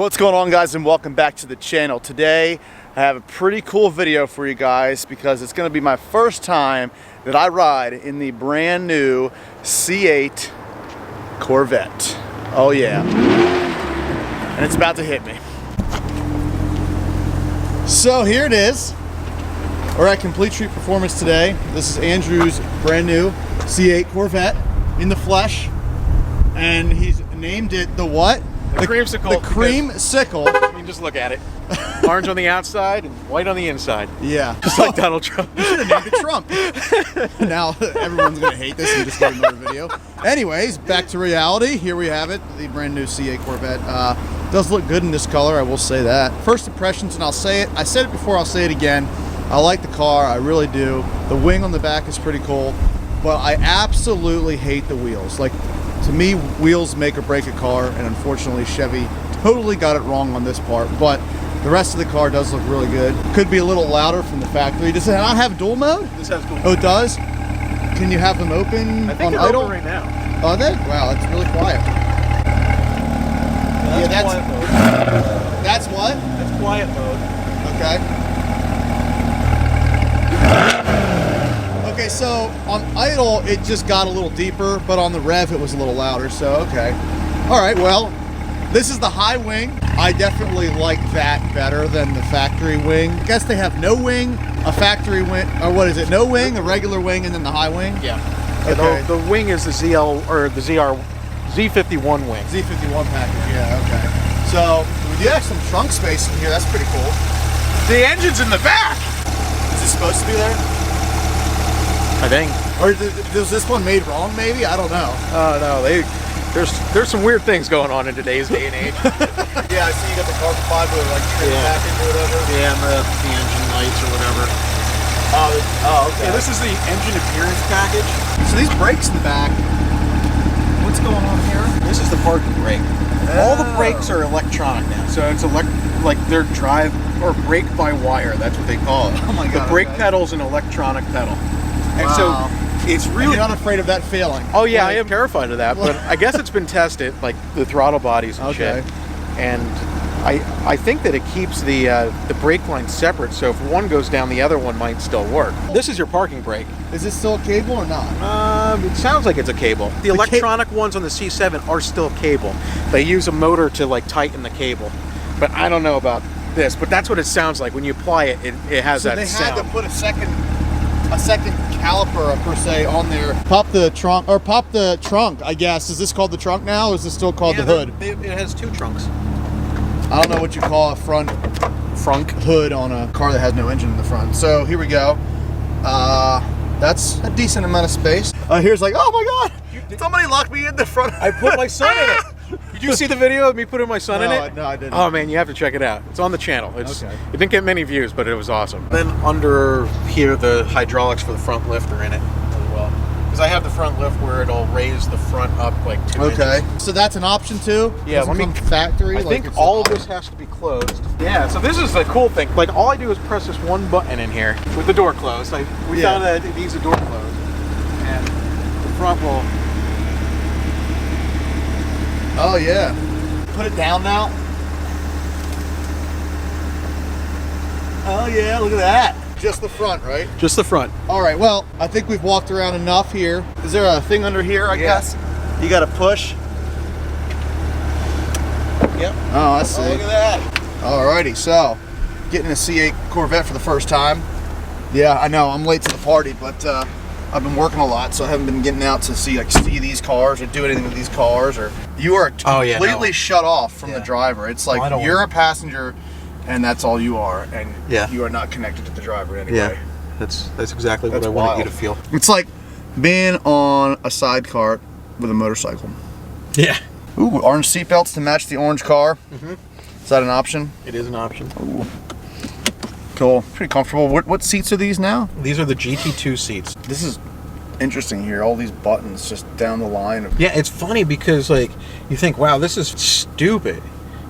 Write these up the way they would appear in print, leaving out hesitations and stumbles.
What's going on, guys, and welcome back to the channel. Today I have a pretty cool video for you guys because it's going to be my first time that I ride in the brand new C8 Corvette. Oh yeah, and it's about to hit me. So here it is. We're at Complete Street Performance today. This is Andrew's brand new C8 Corvette in the flesh, and he's named it the what? The creamsicle. The creamsicle. I mean, just look at it. Orange on the outside and white on the inside. Yeah. Just like Donald Trump. You should have named it Trump. Now everyone's going to hate this and just get another video. Anyways, back to reality. Here we have it. The brand new C8 Corvette. Does look good in this color, I will say that. First impressions, and I'll say it. I said it before, I'll say it again. I like the car. I really do. The wing on the back is pretty cool. But I absolutely hate the wheels. Like, to me, wheels make or break a car, and unfortunately Chevy totally got it wrong on this part, but the rest of the car does look really good. Could be a little louder from the factory. Does it not have dual mode? This has dual mode. Oh, it does? Can you have them open I think on they're idle? open right now. Are they? Wow, it's really quiet. That's quiet mode. That's what? That's quiet mode. Okay. Okay, so on idle, it just got a little deeper, but on the rev, it was a little louder, so okay. All right, well, this is the high wing. I definitely like that better than the factory wing. I guess they have no wing, a factory wing, or what is it? No wing, a regular wing, and then the high wing? Yeah. Okay. The wing is the ZL, or the Z51 wing. Z51 package, yeah, okay. So, we do have some trunk space in here. That's pretty cool. The engine's in the back! Is it supposed to be there? I think. Or was this one made wrong, maybe? I don't know. Oh, no, there's some weird things going on in today's day and age. Yeah, I see you got the carbon fiber, like, trim package or whatever. Yeah, and the engine lights or whatever. Oh, okay. Yeah, this is the engine appearance package. So these brakes in the back, what's going on here? This is the parking brake. All the brakes are electronic now, so it's like they're drive or brake by wire. That's what they call it. Oh my God. The brake pedal's an electronic pedal, and so it's really. And you're not afraid of that failing? Oh yeah, I am terrified of that, but I guess it's been tested, like the throttle bodies and shit. And I think that it keeps the brake line separate, so if one goes down, the other one might still work. This is your parking brake. Is this still a cable or not? It sounds like it's a cable. The electronic ones on the C7 are still cable. They use a motor to like tighten the cable, but I don't know about this. But that's what it sounds like when you apply it. It has that sound. So they had to put a second caliper per se on there. Pop the trunk, I guess. Is this called the trunk now, or is this still called the hood? It has two trunks. I don't know what you call a front hood on a car that has no engine in the front. So here we go. That's a decent amount of space. Here's like, oh my God, somebody locked me in the front. I put my son in it. Did you see the video of me putting my son in it? No, I didn't. Oh man, you have to check it out. It's on the channel. It didn't get many views, but it was awesome. Then under here, the hydraulics for the front lift are in it as well. Because I have the front lift where it'll raise the front up like 2 inches. Okay, so that's an option too? Yeah, let me. Factory? I think all of this has to be closed. Yeah, so this is the cool thing. Like all I do is press this one button in here with the door closed. We found that it needs the door closed. And the front will. Oh yeah. Put it down now. Oh yeah, look at that. Just the front, right? Just the front. All right, well, I think we've walked around enough here. Is there a thing under here, I guess? You got to push. Yep. Oh, I see. Oh, look at that. Alrighty, so getting a C8 Corvette for the first time. Yeah, I know, I'm late to the party, but I've been working a lot, so I haven't been getting out to see these cars or do anything with these cars. Or you are completely shut off from the driver. It's like you're a passenger, and that's all you are, and you are not connected to the driver anyway. Yeah, that's exactly what I wanted you to feel. It's like being on a sidecar with a motorcycle. Yeah. Ooh, orange seatbelts to match the orange car. Mm-hmm. Is that an option? It is an option. Ooh. Cool. Pretty comfortable. What seats are these now? These are the GT2 seats. This is interesting here. All these buttons just down the line. Yeah, it's funny because like you think, wow, this is stupid.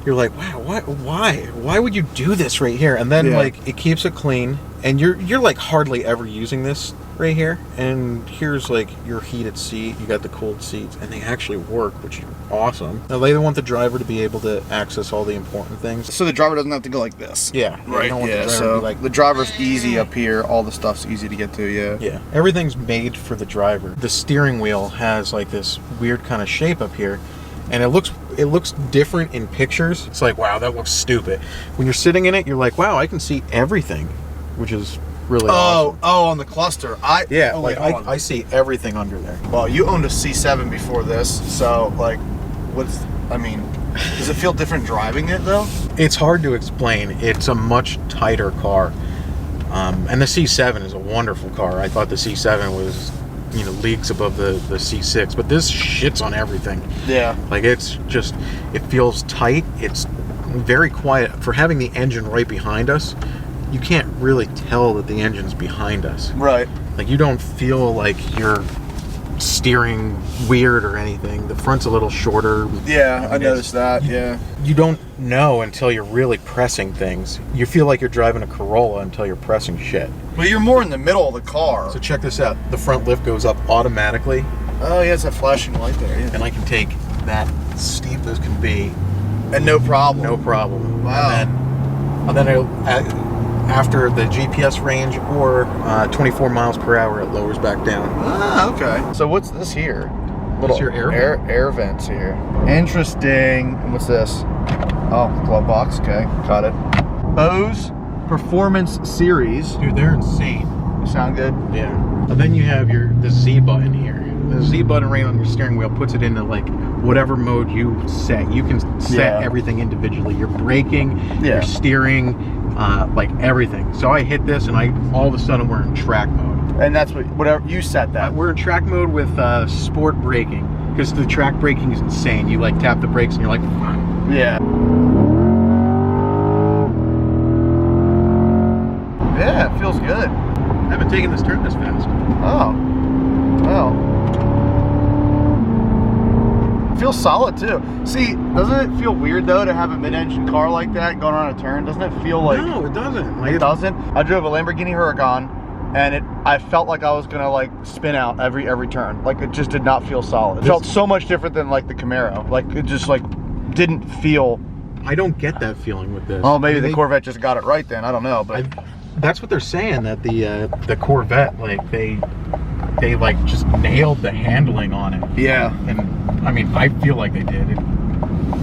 You're like, wow, why would you do this right here? And then like it keeps it clean, and you're like hardly ever using this right here, and here's like your heated seat. You got the cooled seats, and they actually work, which is awesome. Now they want the driver to be able to access all the important things. So the driver doesn't have to go like this. Yeah, right. You don't want the driver so to be like, the driver's easy up here. All the stuff's easy to get to. yeah. Everything's made for the driver. The steering wheel has like this weird kind of shape up here, and it looks different in pictures. It's like, wow, that looks stupid. When you're sitting in it, you're like, wow, I can see everything, which is really awesome. On the cluster. I see everything under there. Well, you owned a C7 before this, so like, does it feel different driving it though? It's hard to explain. It's a much tighter car, and the C7 is a wonderful car. I thought the C7 was, leagues above the C6, but this shits on everything. Yeah. Like, it feels tight. It's very quiet. For having the engine right behind us, you can't really tell that the engine's behind us. Right. Like, you don't feel like you're steering weird or anything. The front's a little shorter. Yeah, I noticed that, yeah. You don't know until you're really pressing things. You feel like you're driving a Corolla until you're pressing shit. Well, you're more in the middle of the car. So check this out. The front lift goes up automatically. Oh, yeah, it's that flashing light there, yeah. And I can take that steep as can be. And no problem. No problem. Wow. And then after the GPS range or 24 miles per hour, it lowers back down. Ah, okay. So what's this here? That's your air vents here. Interesting. And what's this? Oh, glove box. Okay, got it. Bose Performance Series. Dude, they're insane. Sound good? Yeah. And then you have the Z button here. The Z button right on your steering wheel puts it into like whatever mode you set. You can set everything individually. Your braking, your steering, like everything. So I hit this and all of a sudden we're in track mode. And that's whatever you set that. We're in track mode with sport braking, because the track braking is insane. You like tap the brakes and you're like, yeah. Yeah, it feels good. I haven't taken this turn this fast. Oh, well. Feels solid too. See, doesn't it feel weird though to have a mid-engine car like that going on a turn? Doesn't it feel like? No, it doesn't. It doesn't. I drove a Lamborghini Huracan, and I felt like I was gonna like spin out every turn. Like, it just did not feel solid. It felt so much different than like the Camaro. Like, it just like didn't feel. I don't get that feeling with this. Oh, maybe the Corvette just got it right then. I don't know, but that's what they're saying, that the Corvette, like they like just nailed the handling on it. Yeah. And I mean, I feel like they did.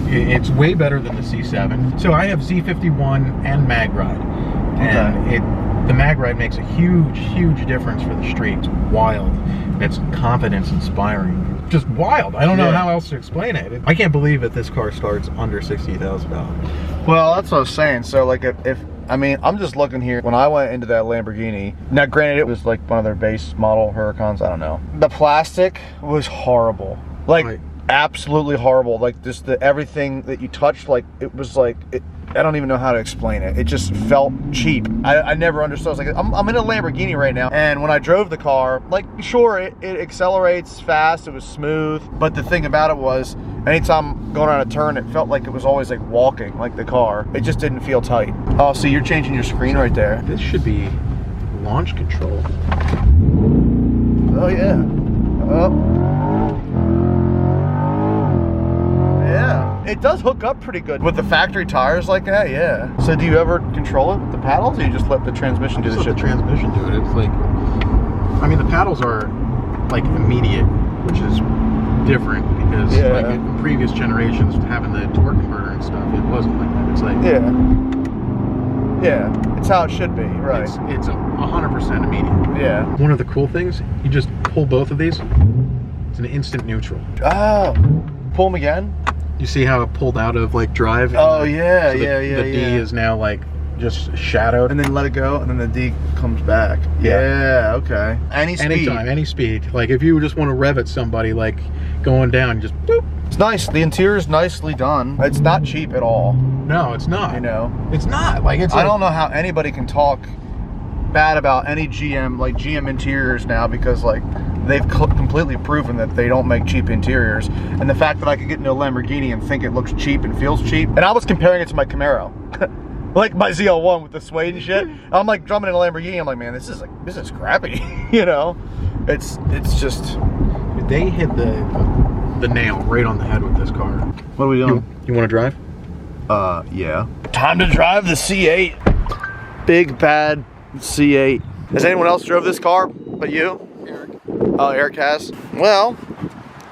It's way better than the C7. So I have Z51 and MagRide, and the MagRide makes a huge difference for the streets. Wild. It's confidence inspiring. Just wild. I don't know how else to explain it. I can't believe that this car starts under $60,000. Well, that's what I was saying. So like, I'm just looking here. When I went into that Lamborghini, now granted it was like one of their base model Huracans, I don't know. The plastic was horrible. Like, absolutely horrible. Like, just everything that you touched, like, it was like, I don't even know how to explain it. It just felt cheap. I never understood. I was like, I'm in a Lamborghini right now, and when I drove the car, like, sure, it accelerates fast, it was smooth, but the thing about it was, anytime going on a turn, it felt like it was always like walking, like the car. It just didn't feel tight. Oh, so you're changing your screen right there. This should be launch control. Oh, yeah. Oh. Yeah, it does hook up pretty good with the factory tires like that, yeah. So do you ever control it with the paddles, or you just let the transmission do the shit? The transmission do it. It's like, I mean, the paddles are like immediate, which is different, because like in previous generations, having the torque converter and stuff, it wasn't like that. It's like, yeah, it's how it should be, right? It's 100% immediate. Yeah. One of the cool things, you just pull both of these, it's an instant neutral. Oh, pull them again? You see how it pulled out of like drive? Oh, yeah, so the D is now like just shadowed. And then let it go, and then the D comes back. Yeah, okay. Any speed. Anytime, any speed. Like, if you just want to rev at somebody, like going down, just boop. It's nice. The interior's nicely done. It's not cheap at all. No, it's not. You know? It's not. Like, it's. I don't know how anybody can talk bad about any GM interiors now, because like they've completely proven that they don't make cheap interiors. And the fact that I could get into a Lamborghini and think it looks cheap and feels cheap, and I was comparing it to my Camaro. like my ZL1 with the suede and shit. I'm like drumming in a Lamborghini. I'm like, man, this is crappy. You know, it's just. They hit the nail right on the head with this car. What are we doing? You want to drive? Yeah. Time to drive the C8. Big bad C8. Has anyone else drove this car but you? Eric. Oh, Eric has. Well,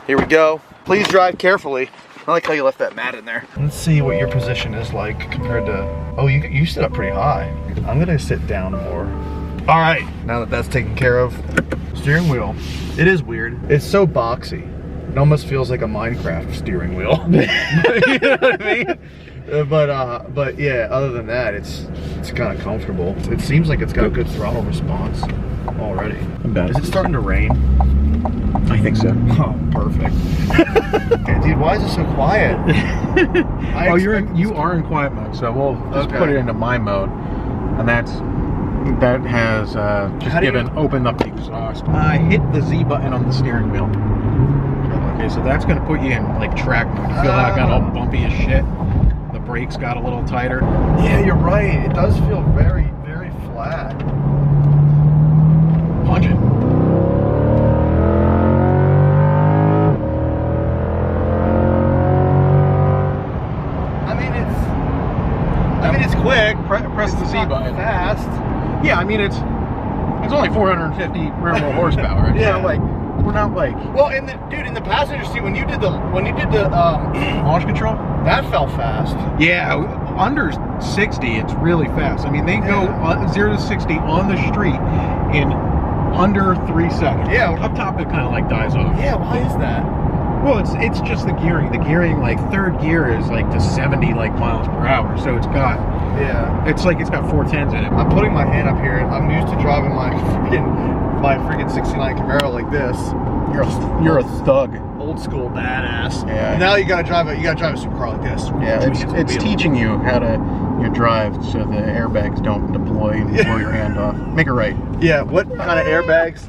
here we go. Please drive carefully. I like how you left that mat in there. Let's see what your position is like compared to... Oh, you sit up pretty high. I'm gonna sit down more. All right, now that that's taken care of. Steering wheel. It is weird. It's so boxy. It almost feels like a Minecraft steering wheel. You know what I mean? But yeah, other than that, it's kind of comfortable. It seems like it's got a good throttle response already. Is it starting to rain? I think so. Oh, perfect. Hey, dude, why is it so quiet? You are in quiet mode, so we'll just put it into my mode, and that has just opened up the exhaust. I hit the Z button on the steering wheel. Okay, so that's going to put you in like track mode. You feel how it got all bumpy as shit. The brakes got a little tighter. Yeah, you're right. It does feel very, very flat. Punch it. It's quick. Press the Z button. Fast. Yeah, I mean it's only 450 rear wheel horsepower. It's not like we're not like. Well, in the passenger seat when you did the launch control, that felt fast. Yeah, under 60, it's really fast. I mean, they go 0 to 60 on the street in under 3 seconds. Yeah, up top it kind of like dies off. Yeah, why is that? Well, it's just the gearing. The gearing, like third gear, is like to 70 miles per hour. So it's got it's like it's got 410s in it. I'm putting my hand up here. I'm used to driving my freaking '69 Camaro like this. You're a thug, old school badass. Yeah. And now you gotta drive a supercar like this. Yeah, it's teaching you how to drive so the airbags don't deploy and blow your hand off. Make it right. Yeah. What kind of airbags?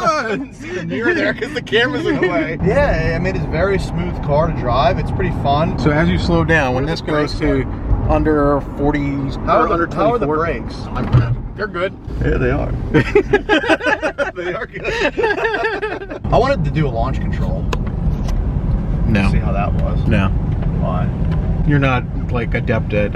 I didn't see the mirror there because the camera's in the way. Yeah, I mean, it's a very smooth car to drive. It's pretty fun. So as you slow down, when this goes to under 40s, under 24, how are the brakes? They're good. Yeah, they are. They are good. I wanted to do a launch control. No. See how that was. No. Why? You're not like adept at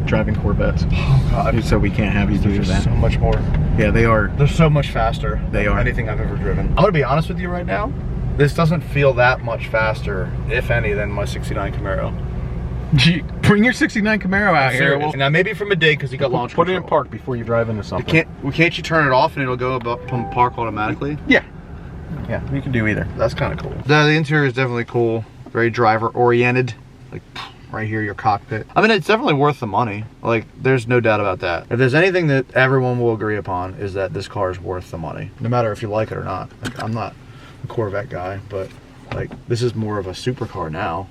driving Corvettes. Oh God. So we can't have you do that. So much more. Yeah, they are. They're so much faster. They are. Anything I've ever driven. I'm gonna be honest with you right now. This doesn't feel that much faster, if any, than my '69 Camaro. Bring your '69 Camaro out here. Now maybe from a dig because you got launch control. Put it in park before you drive into something. Can't you turn it off and it'll go from park automatically? Yeah. Yeah, you can do either. That's kind of cool. The interior is definitely cool. Very driver oriented. Like right here, your cockpit. I mean, it's definitely worth the money. Like, there's no doubt about that. If there's anything that everyone will agree upon, is that this car is worth the money, no matter if you like it or not. Like, I'm not a Corvette guy, but like, this is more of a supercar now.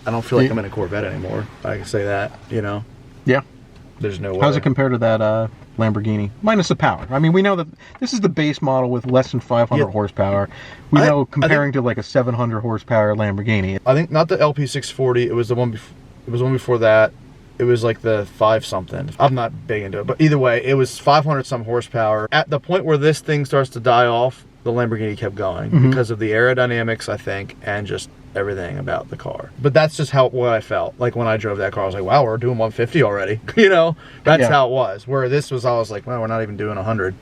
I don't feel like I'm in a Corvette anymore. I can say that, you know. Yeah. There's no way. How's it compared to that Lamborghini? Minus the power. I mean, we know that this is the base model with less than 500 horsepower. We know comparing to like a 700 horsepower Lamborghini. I think not the LP640. It was the one. It was the one before that. It was like the 5 something. I'm not big into it, but either way, it was 500 some horsepower. At the point where this thing starts to die off, the Lamborghini kept going because of the aerodynamics, I think, and just everything about the car. But that's just what I felt like when I drove that car. I was like, wow, we're doing 150 already. You know, that's how it was. Where this was, I was like, well, we're not even doing 100.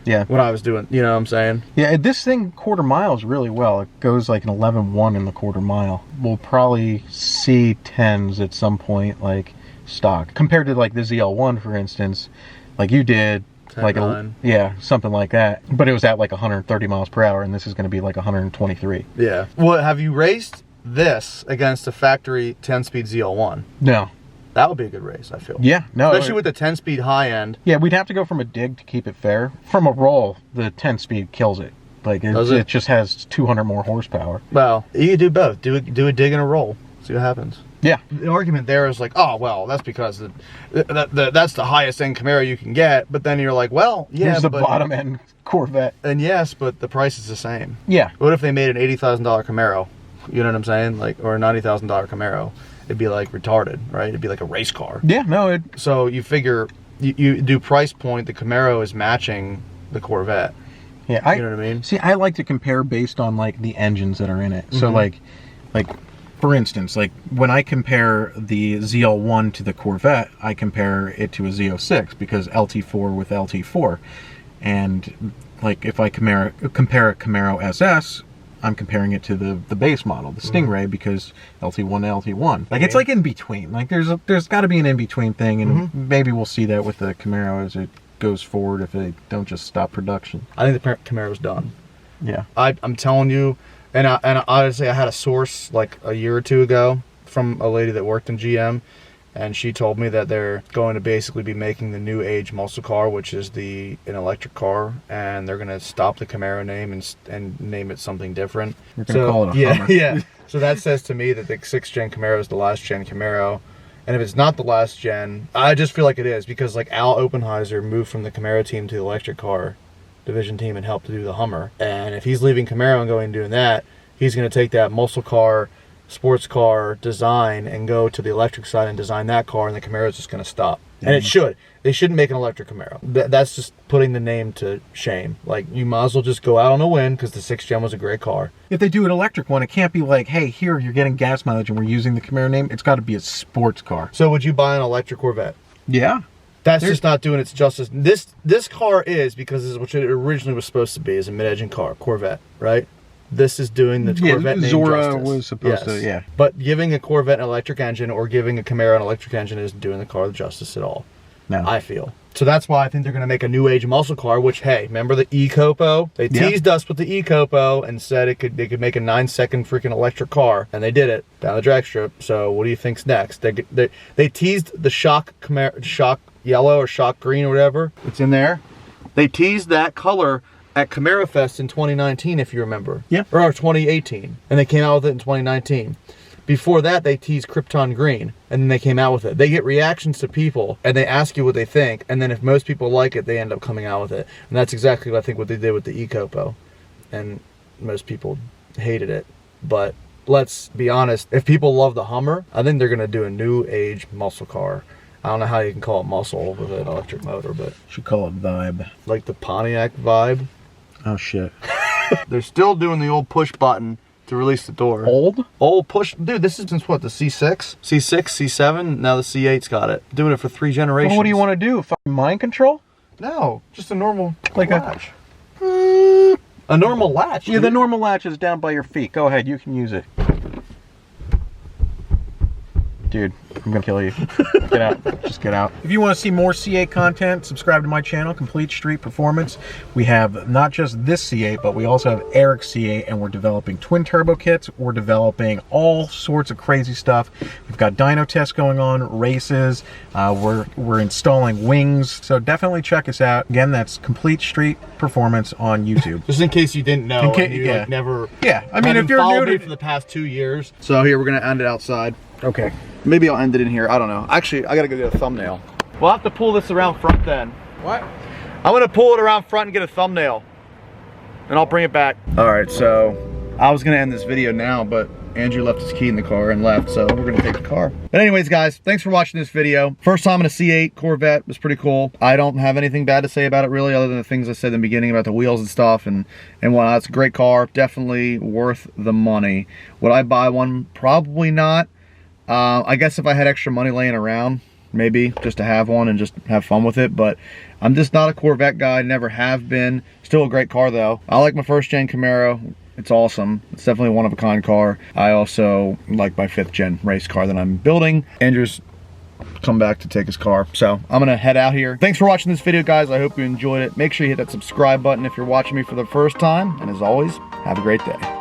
Yeah. What I was doing, you know what I'm saying? Yeah, this thing quarter miles really well. It goes like an 11.1 in the quarter mile. We'll probably see 10s at some point, like stock. Compared to like the ZL1, for instance, like you did, like something like that. But it was at like 130 miles per hour, and this is going to be like 123. Yeah. Well, have you raced this against a factory 10-speed ZL1? No. That would be a good race, I feel. Yeah, no. Especially with the 10-speed high end. Yeah, we'd have to go from a dig to keep it fair. From a roll, the 10-speed kills it. Like it just has 200 more horsepower. Well, you could do both. Do a dig and a roll. See what happens. Yeah. The argument there is like, oh, well, that's because that's the highest end Camaro you can get. But then you're like, well, yeah, here's the bottom end Corvette. And yes, but the price is the same. Yeah. What if they made an $80,000 Camaro? You know what I'm saying? Like, or a $90,000 Camaro, it'd be like retarded, right? It'd be like a race car. Yeah, no, So you figure you do price point, the Camaro is matching the Corvette. yeah, You know what I mean? See, I like to compare based on like the engines that are in it. So like for instance, like when I compare the ZL1 to the Corvette, I compare it to a Z06 because LT4 with LT4. And like if I compare a Camaro SS, I'm comparing it to the base model, the Stingray, because LT1 to LT1. Like it's like in between. Like there's got to be an in between thing, and maybe we'll see that with the Camaro as it goes forward if they don't just stop production. I think the Camaro's done. Yeah. I'm telling you, and honestly, I had a source like a year or two ago from a lady that worked in GM, and she told me that they're going to basically be making the new age muscle car, which is an electric car, and they're going to stop the Camaro name and name it something different. We're going to call it a Hummer. Yeah. So that says to me that the 6th gen Camaro is the last gen Camaro. And if it's not the last gen, I just feel like it is, because like Al Oppenheiser moved from the Camaro team to the electric car division team and helped to do the Hummer. And if he's leaving Camaro and going and doing that, he's going to take that muscle car, sports car design and go to the electric side and design that car, and the Camaro is just going to stop. And it should. They shouldn't make an electric Camaro. That's just putting the name to shame. Like, you might as well just go out on a win, because the 6th gen was a great car. If they do an electric one, it can't be like, hey, here, you're getting gas mileage and we're using the Camaro name. It's got to be a sports car. So would you buy an electric Corvette? Yeah. That's just not doing its justice. This car is, because this is what it originally was supposed to be, is a mid-engine car, Corvette, right? This is doing the Corvette name Zora justice. was supposed to, yeah. But giving a Corvette an electric engine or giving a Camaro an electric engine isn't doing the car the justice at all. No. I feel. So that's why I think they're going to make a new age muscle car, which, hey, remember the E-Copo? They teased us with the E-Copo and said they could make a 9-second freaking electric car, and they did it down the drag strip. So what do you think's next? They teased the shock yellow or shock green or whatever. It's in there. They teased that color at Camaro Fest in 2019, if you remember. Yeah. Or 2018. And they came out with it in 2019. Before that, they teased Krypton Green, and then they came out with it. They get reactions to people, and they ask you what they think, and then if most people like it, they end up coming out with it. And that's exactly what I think what they did with the E-Copo. And most people hated it. But let's be honest, if people love the Hummer, I think they're going to do a new age muscle car. I don't know how you can call it muscle with an electric motor, but... Should call it Vibe. Like the Pontiac Vibe. Oh, shit. They're still doing the old push button to release the door. Old push. Dude, this is since what, the C6? C6, C7, now the C8's got it. Doing it for 3 generations. Well, what do you want to do? Fucking mind control? No, just a normal Like latch. A normal latch, Yeah, dude. the normal latch is down by your feet. Go ahead, you can use it. Dude, I'm gonna kill you. Get out. Just get out. If you want to see more C8 content, subscribe to my channel, Complete Street Performance. We have not just this C8, but we also have Eric's C8, and we're developing twin turbo kits. We're developing all sorts of crazy stuff. We've got dyno tests going on, races. We're installing wings. So definitely check us out. Again, that's Complete Street Performance on YouTube. Just in case you didn't know. And you like never. Yeah, I mean, if you're followed new me to for the past 2 years. So here we're gonna end it outside. Okay. Maybe I'll end it in here. I don't know. Actually, I gotta go get a thumbnail. We'll have to pull this around front then. What? I'm gonna pull it around front and get a thumbnail, and I'll bring it back. All right, so I was gonna end this video now, but Andrew left his key in the car and left, so we're gonna take the car. But anyways, guys, thanks for watching this video. First time in a C8 Corvette, was pretty cool. I don't have anything bad to say about it really, other than the things I said in the beginning about the wheels and stuff and whatnot. It's a great car, definitely worth the money. Would I buy one? Probably not. I guess if I had extra money laying around, maybe just to have one and just have fun with it, but I'm just not a Corvette guy, never have been. Still a great car though. I like my 1st gen Camaro. It's awesome. It's definitely a one-of-a-kind car. I also like my 5th gen race car that I'm building. Andrew's come back to take his car, so I'm gonna head out here. Thanks for watching this video, guys. I hope you enjoyed it. Make sure you hit that subscribe button if you're watching me for the first time, and as always, have a great day.